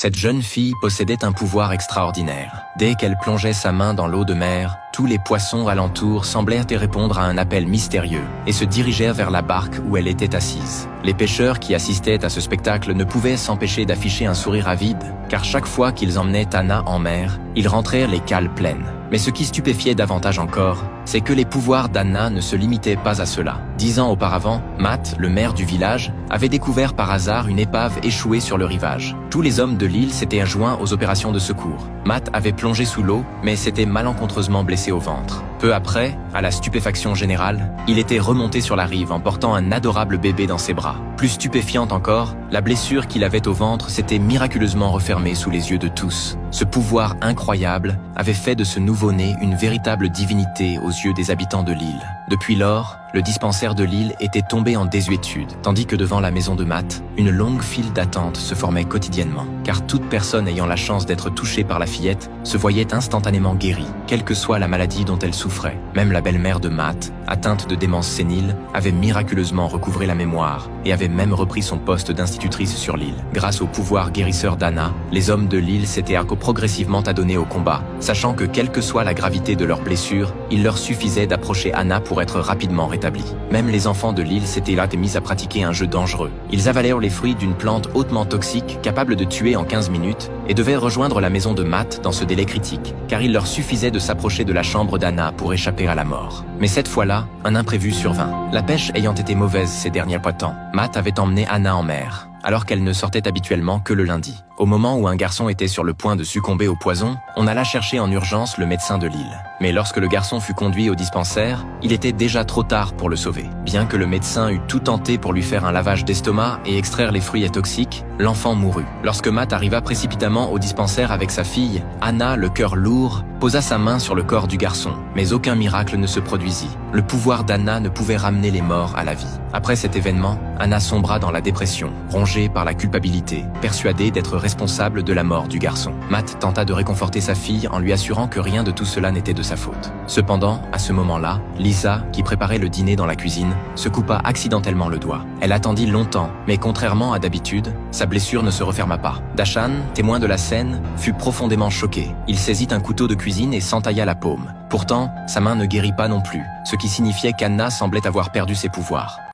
Cette jeune fille possédait un pouvoir extraordinaire. Dès qu'elle plongeait sa main dans l'eau de mer, tous les poissons alentour semblèrent répondre à un appel mystérieux et se dirigèrent vers la barque où elle était assise. Les pêcheurs qui assistaient à ce spectacle ne pouvaient s'empêcher d'afficher un sourire avide, car chaque fois qu'ils emmenaient Anna en mer, ils rentrèrent les cales pleines. Mais ce qui stupéfiait davantage encore, c'est que les pouvoirs d'Anna ne se limitaient pas à cela. 10 ans auparavant, Matt, le maire du village, avait découvert par hasard une épave échouée sur le rivage. Tous les hommes de l'île s'étaient joints aux opérations de secours. Matt avait plongé sous l'eau, mais s'était malencontreusement blessé au ventre. Peu après, à la stupéfaction générale, il était remonté sur la rive en portant un adorable bébé dans ses bras. Plus stupéfiante encore, la blessure qu'il avait au ventre s'était miraculeusement refermée sous les yeux de tous. Ce pouvoir incroyable avait fait de ce nouveau-né une véritable divinité aux yeux des habitants de l'île. Depuis lors, le dispensaire de l'île était tombé en désuétude, tandis que devant la maison de Matt, une longue file d'attente se formait quotidiennement. Car toute personne ayant la chance d'être touchée par la fillette se voyait instantanément guérie, quelle que soit la maladie dont elle souffrait. Même la belle-mère de Matt, atteinte de démence sénile, avait miraculeusement recouvré la mémoire et avait même repris son poste d'institutrice sur l'île. Grâce au pouvoir guérisseur d'Anna, les hommes de l'île s'étaient progressivement adonnés au combat, sachant que quelle que soit la gravité de leurs blessures, il leur suffisait d'approcher Anna pour être rapidement rétablis. Même les enfants de l'île s'étaient là mis à pratiquer un jeu dangereux. Ils avalèrent les fruits d'une plante hautement toxique, capable de tuer en 15 minutes, et devaient rejoindre la maison de Matt dans ce délai critique, car il leur suffisait de s'approcher de la chambre d'Anna pour échapper à la mort. Mais cette fois-là, un imprévu survint. La pêche ayant été mauvaise ces derniers temps, Matt avait emmené Anna en mer, alors qu'elle ne sortait habituellement que le lundi. Au moment où un garçon était sur le point de succomber au poison, on alla chercher en urgence le médecin de l'île. Mais lorsque le garçon fut conduit au dispensaire, il était déjà trop tard pour le sauver. Bien que le médecin eût tout tenté pour lui faire un lavage d'estomac et extraire les fruits toxiques, l'enfant mourut. Lorsque Matt arriva précipitamment au dispensaire avec sa fille, Anna, le cœur lourd, posa sa main sur le corps du garçon. Mais aucun miracle ne se produisit. Le pouvoir d'Anna ne pouvait ramener les morts à la vie. Après cet événement, Anna sombra dans la dépression, rongée par la culpabilité, persuadée d'être responsable de la mort du garçon. Matt tenta de réconforter sa fille en lui assurant que rien de tout cela n'était de sa faute. Cependant, à ce moment-là, Lisa, qui préparait le dîner dans la cuisine, se coupa accidentellement le doigt. Elle attendit longtemps, mais contrairement à d'habitude, sa blessure ne se referma pas. Dashan, témoin de la scène, fut profondément choqué. Il saisit un couteau de cuisine et s'entailla la paume. Pourtant, sa main ne guérit pas non plus, ce qui signifiait qu'Anna semblait avoir perdu ses pouvoirs.